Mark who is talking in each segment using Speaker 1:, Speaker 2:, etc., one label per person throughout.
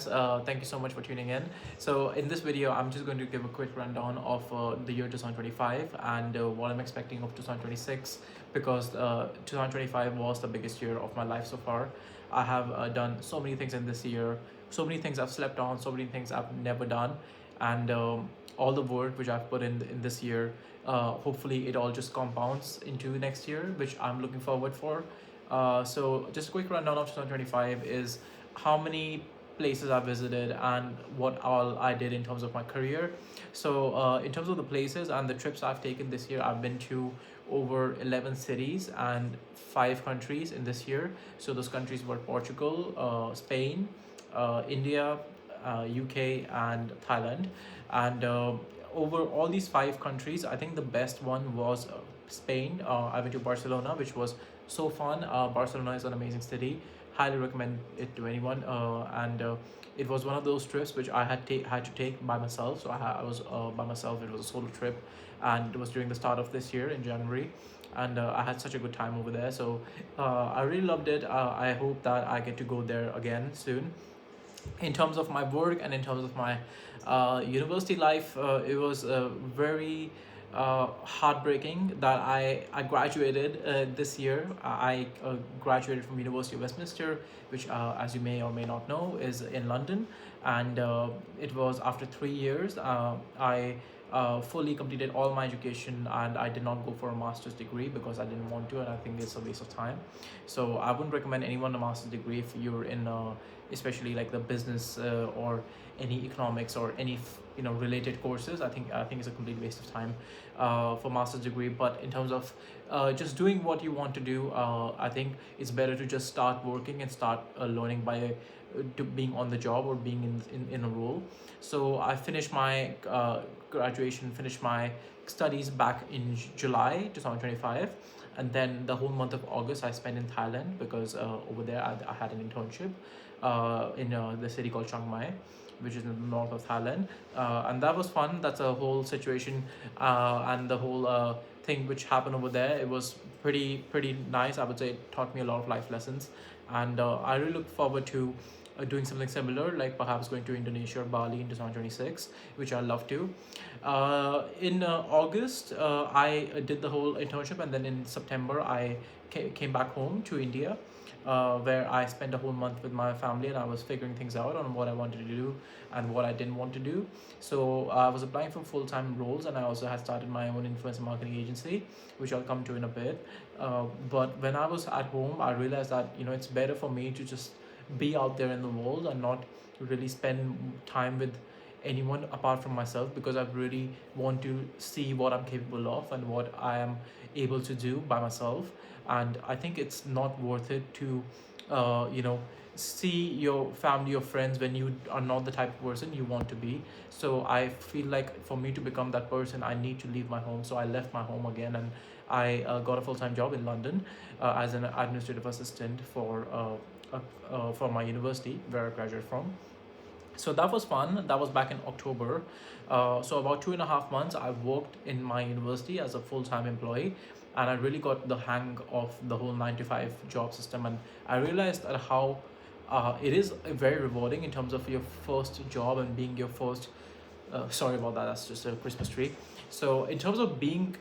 Speaker 1: Thank you so much for tuning in. So in this video, I'm just going to give a quick rundown of the year 2025 and what I'm expecting of 2026 because 2025 was the biggest year of my life so far. I have done so many things in this year, so many things I've slept on, so many things I've never done, and all the work which I've put in this year, hopefully it all just compounds into next year, which I'm looking forward for. So just a quick rundown of 2025 is how many places I visited and what all I did in terms of my career. So in terms of the places and the trips I've taken this year, I've been to over 11 cities and 5 countries in this year. So those countries were Portugal, Spain, India, UK, and Thailand. And over all these 5 countries, I think the best one was Spain. I went to Barcelona, which was so fun. Barcelona is an amazing city. Highly recommend it to anyone. And it was one of those trips which I had to take by myself. So I was by myself. It was a solo trip, and it was during the start of this year in January. And I had such a good time over there. So I really loved it. I hope that I get to go there again soon. In terms of my work and in terms of my university life, it was very heartbreaking that I graduated this year. I graduated from University of Westminster, which, as you may or may not know, is in London, and it was after 3 years. I fully completed all my education, and I did not go for a master's degree because I didn't want to, and I think it's a waste of time. So I wouldn't recommend anyone a master's degree if you're in especially like the business or any economics or any related courses. I think it's a complete waste of time for master's degree. But in terms of just doing what you want to do, I think it's better to just start working and start learning by to being on the job or being in a role. So I finished my graduation, finished my studies back in July 2025, and then the whole month of August I spent in Thailand because over there I had an internship in the city called Chiang Mai, which is in the north of Thailand, and that was fun. That's a whole situation, and the whole thing which happened over there. It was pretty nice. I would say it taught me a lot of life lessons, and I really look forward to doing something similar, like perhaps going to Indonesia or Bali in 2026, which I love to. In August, I did the whole internship, and then in September, I came back home to India, where I spent a whole month with my family, and I was figuring things out on what I wanted to do and what I didn't want to do. So I was applying for full time roles, and I also had started my own influencer marketing agency, which I'll come to in a bit. But when I was at home, I realized that it's better for me to just be out there in the world and not really spend time with anyone apart from myself, because I really want to see what I'm capable of and what I am able to do by myself. And I think it's not worth it to see your family or friends when you are not the type of person you want to be. So I feel like for me to become that person, I need to leave my home. So I left my home again, and I got a full-time job in London as an administrative assistant for my university where I graduated from. So that was fun. That was back in October. So about 2.5 months I worked in my university as a full-time employee, and I really got the hang of the whole 9 to 5 job system. And I realized that how it is very rewarding in terms of your first job and being your first sorry about that, that's just a Christmas tree. So in terms of being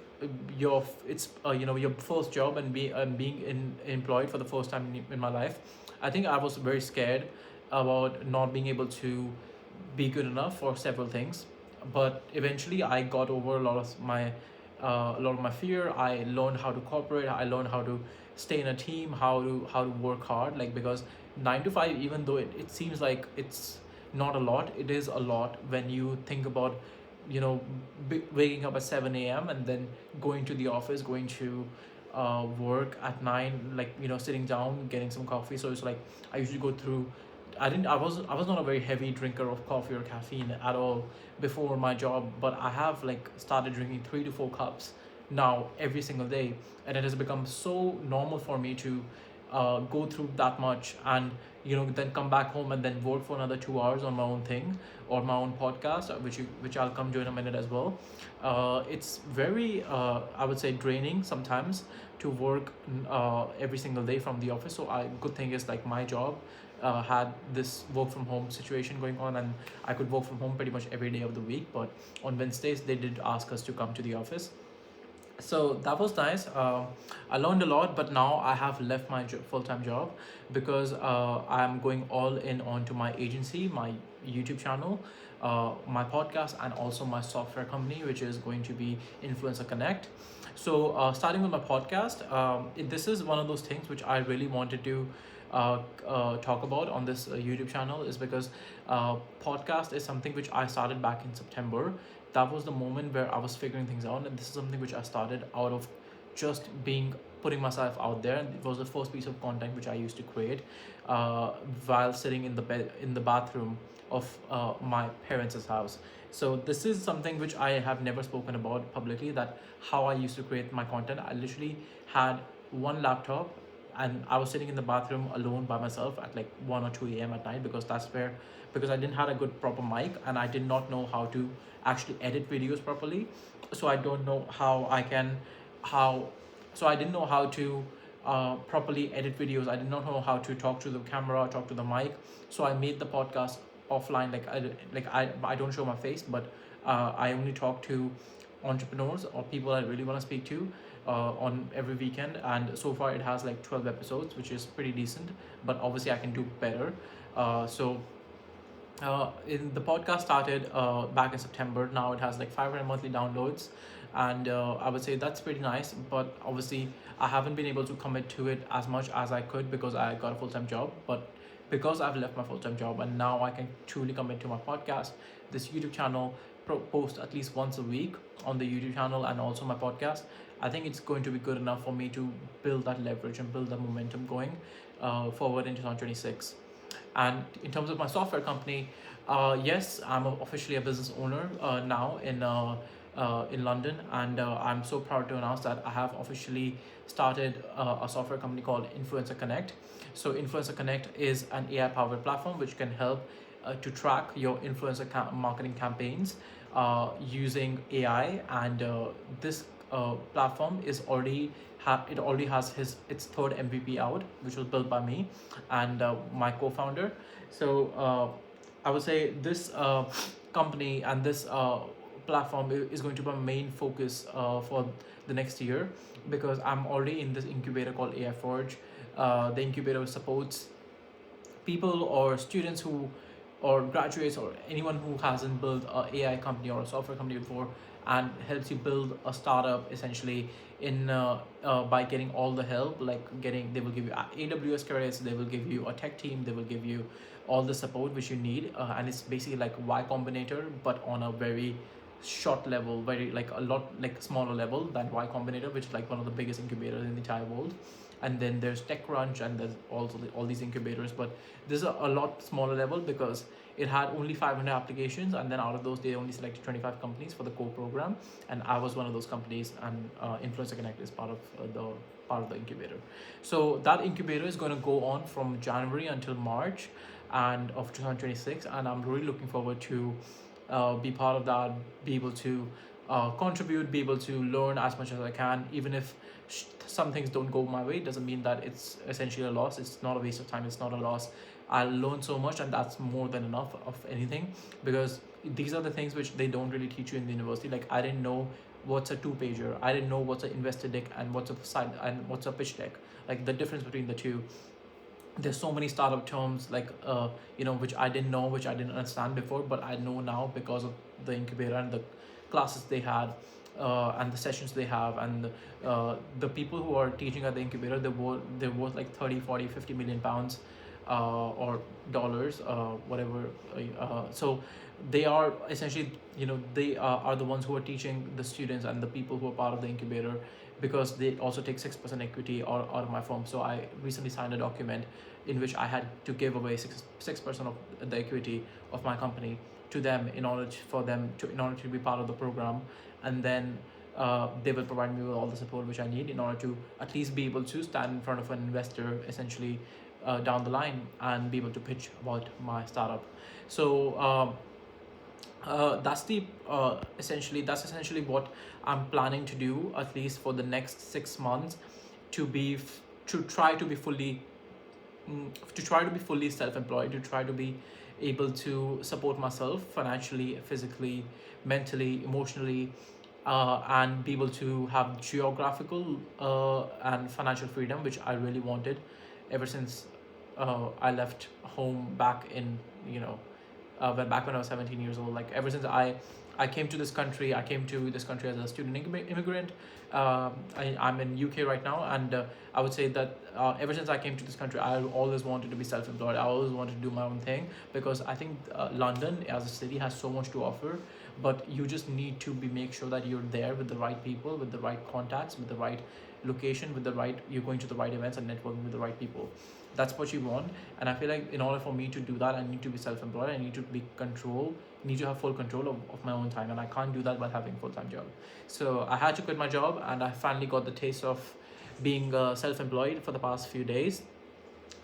Speaker 1: it's your first job and being employed for the first time in my life, I think I was very scared about not being able to be good enough for several things. But eventually I got over a lot of my fear. I learned how to cooperate. I learned how to stay in a team, how to work hard. Like, because 9 to 5, even though it seems like it's not a lot, it is a lot when you think about waking up at 7 a.m. and then going to the office, going to work at 9, like sitting down, getting some coffee. So it's like I usually go through. I was not a very heavy drinker of coffee or caffeine at all before my job, but I have like started drinking 3 to 4 cups now every single day, and it has become so normal for me to go through that much, and then come back home and then work for another 2 hours on my own thing or my own podcast, which I'll come to in a minute as well. It's very I would say draining sometimes to work every single day from the office. So I good thing is, like, my job had this work from home situation going on, and I could work from home pretty much every day of the week. But on Wednesdays, they did ask us to come to the office, so that was nice. I learned a lot, but now I have left my full-time job because I'm going all in onto my agency, my YouTube channel, my podcast, and also my software company, which is going to be Influencer Connect. So starting with my podcast, this is one of those things which I really wanted to talk about on this YouTube channel, is because podcast is something which I started back in September. That was the moment where I was figuring things out, and this is something which I started out of just putting myself out there. And it was the first piece of content which I used to create while sitting in the bed in the bathroom of my parents' house. So this is something which I have never spoken about publicly, that how I used to create my content. I literally had one laptop, and I was sitting in the bathroom alone by myself at like 1 or 2 a.m. at night, because I didn't have a good proper mic, and I did not know how to actually edit videos properly. So I don't know how I can how so I didn't know how to properly edit videos. I did not know how to talk to the camera, talk to the mic. So I made the podcast offline. I don't show my face, but I only talk to entrepreneurs or people I really want to speak to on every weekend. And so far it has like 12 episodes, which is pretty decent, but obviously I can do better. In the podcast started back in September. Now it has like 500 monthly downloads, and I would say that's pretty nice. But obviously, I haven't been able to commit to it as much as I could because I got a full time job. But because I've left my full time job and now I can truly commit to my podcast, this YouTube channel post at least once a week on the YouTube channel and also my podcast. I think it's going to be good enough for me to build that leverage and build that momentum going forward in 2026. And in terms of my software company, yes, I'm officially a business owner now in London, and I'm so proud to announce that I have officially started a software company called Influencer Connect. So Influencer Connect is an AI-powered platform which can help to track your influencer marketing campaigns using AI, and this platform is it already has its third MVP out, which was built by me and my co-founder. So I would say this company and this platform is going to be my main focus for the next year, because I'm already in this incubator called AI Forge. The incubator supports people or students who or graduates or anyone who hasn't built a AI company or a software company before, and helps you build a startup essentially in by getting all the help, like they will give you AWS credits, they will give you a tech team, they will give you all the support which you need, and it's basically like Y Combinator but on a very short level, very like a lot like smaller level than Y Combinator, which is like one of the biggest incubators in the entire world. And then there's TechCrunch, and there's also all these incubators, but this is a lot smaller level because it had only 500 applications, and then out of those they only selected 25 companies for the core program, and I was one of those companies, and Influencer Connect is part of the incubator. So that incubator is going to go on from January until March and of 2026, and I'm really looking forward to be part of that, be able to contribute, be able to learn as much as I can. Even if some things don't go my way, it doesn't mean that it's essentially a loss. It's not a waste of time, it's not a loss. I'll learn so much, and that's more than enough of anything, because these are the things which they don't really teach you in the university. Like, I didn't know what's a two-pager, I didn't know what's an investor deck and what's a side and what's a pitch deck, like the difference between the two. There's so many startup terms, like which I didn't know, which I didn't understand before, but I know now because of the incubator and the classes they had, and the sessions they have, and the people who are teaching at the incubator, they're worth like 30, 40, 50 million pounds or dollars, whatever. So they are essentially, they are the ones who are teaching the students and the people who are part of the incubator, because they also take 6% equity out of my firm. So I recently signed a document in which I had to give away 6% of the equity of my company to them in order to be part of the program, and then they will provide me with all the support which I need in order to at least be able to stand in front of an investor essentially down the line and be able to pitch about my startup. So that's essentially what I'm planning to do, at least for the next 6 months, to try to be fully to try to be fully self-employed, to try to be able to support myself financially, physically, mentally, emotionally, and be able to have geographical and financial freedom, which I really wanted ever since I left home back in, you know, when I was 17 years old. Like ever since I came to this country, I came to this country as a student immigrant. I'm in UK right now, and I would say that ever since I came to this country, I always wanted to be self-employed. I always wanted to do my own thing, because I think London as a city has so much to offer, but you just need to be make sure that you're there with the right people, with the right contacts, with the right location, with the right, you're going to the right events and networking with the right people. That's what you want. And I feel like in order for me to do that, I need to be self-employed. I need to be control, need to have full control of my own time, and I can't do that while having a full-time job. So I had to quit my job, and I finally got the taste of being self-employed for the past few days.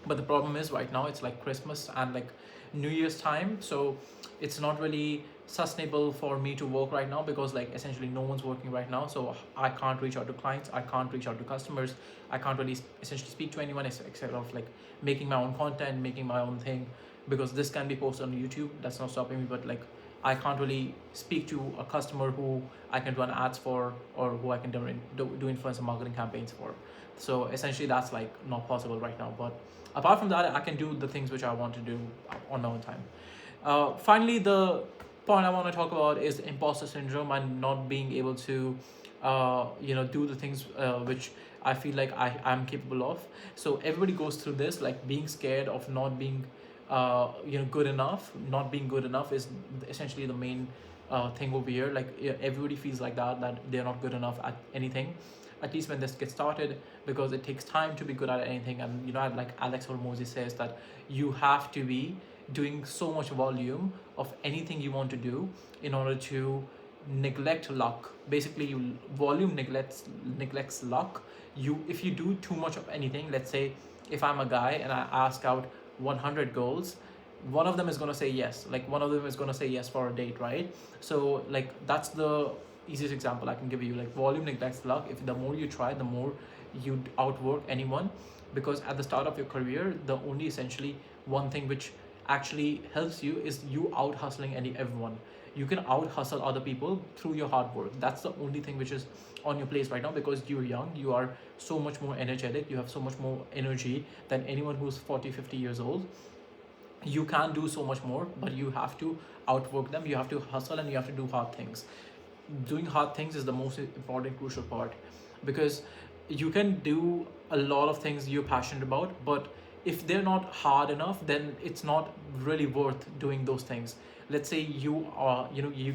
Speaker 1: But the problem is right now it's like Christmas and like New Year's time, so it's not really sustainable for me to work right now, because like essentially no one's working right now, so I can't reach out to clients, I can't reach out to customers, I can't really essentially speak to anyone except of like making my own content, making my own thing, because this can be posted on YouTube, that's not stopping me, but like I can't really speak to a customer who I can run ads for, or who I can do influencer marketing campaigns for. So essentially that's like not possible right now. But apart from that, I can do the things which I want to do on my own time. Finally, the point I want to talk about is imposter syndrome and not being able to do the things which I feel like I'm capable of. So everybody goes through this, like being scared of not being good enough. Not being good enough is essentially the main thing over here. Like everybody feels like that they're not good enough at anything, at least when this gets started, because it takes time to be good at anything. And like Alex Hormozy says, that you have to be doing so much volume of anything you want to do in order to neglect luck. Basically, volume neglects luck. If you do too much of anything, let's say if I'm a guy and I ask out 100 girls, one of them is going to say yes, like one of them is going to say yes for a date, right? So like that's the easiest example I can give you. Like volume neglects luck. If the more you try, the more you outwork anyone, because at the start of your career, the only essentially one thing which actually helps you is you out hustling everyone. You can out hustle other people through your hard work. That's the only thing which is on your place right now, because you're young, you are so much more energetic, you have so much more energy than anyone who's 40-50 years old. You can do so much more, but you have to outwork them, you have to hustle, and you have to do hard things. Doing hard things is the most important, crucial part, because you can do a lot of things you're passionate about, but if they're not hard enough, then it's not really worth doing those things. Let's say you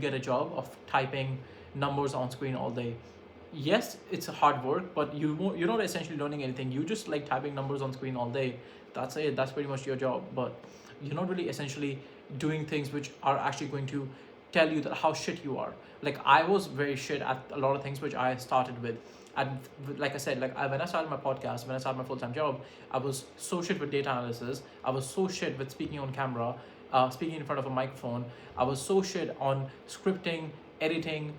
Speaker 1: get a job of typing numbers on screen all day. Yes, it's hard work, but you're not essentially learning anything. You just like typing numbers on screen all day. That's it, that's pretty much your job. But you're not really essentially doing things which are actually going to tell you that how shit you are. Like I was very shit at a lot of things which I started with. And like I said, when I started my podcast, when I started my full-time job, I was so shit with data analysis, I was so shit with speaking on camera, speaking in front of a microphone, I was so shit on scripting, editing,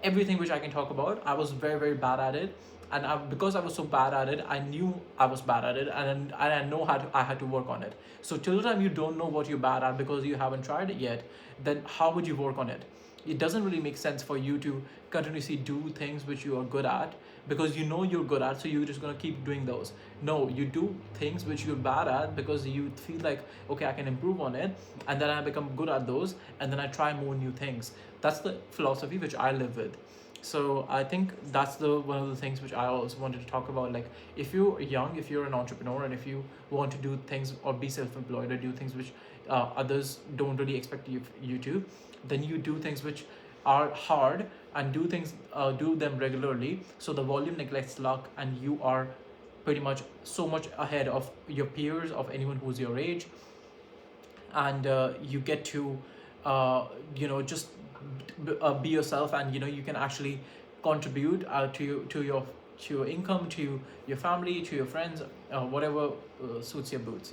Speaker 1: everything which I can talk about. I was very, very bad at it. And because I was so bad at it, I knew I was bad at it, and I know I had to work on it. So till the time you don't know what you're bad at because you haven't tried it yet, then how would you work on it? It doesn't really make sense for you to continuously do things which you are good at, because you know you're good at, so you're just going to keep doing those. No, you do things which you're bad at because you feel like, okay, I can improve on it, and then I become good at those, and then I try more new things. That's the philosophy which I live with. So I think that's the one of the things which I also wanted to talk about. Like if you're young, if you're an entrepreneur, and if you want to do things or be self-employed or do things which others don't really expect you to, then you do things which are hard, and do them regularly, so the volume neglects luck, and you are pretty much so much ahead of your peers, of anyone who's your age. And you get to just be yourself, and you can actually contribute to your income, to your family, to your friends, whatever suits your boots.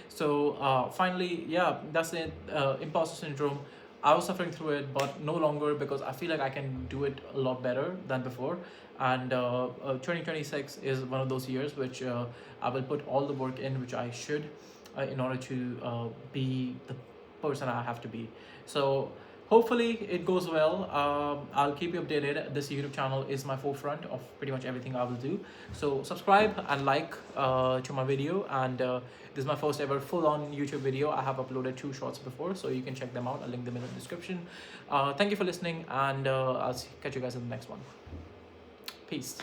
Speaker 1: So finally, yeah, that's it. Imposter syndrome, I was suffering through it, but no longer, because I feel like I can do it a lot better than before. And 2026 is one of those years which I will put all the work in which I should, in order to be the person I have to be. So hopefully it goes well. I'll keep you updated. This YouTube channel is my forefront of pretty much everything I will do. So subscribe and like to my video. And this is my first ever full-on YouTube video. I have uploaded 2 shorts before, so you can check them out. I'll link them in the description. Thank you for listening, and catch you guys in the next one. Peace.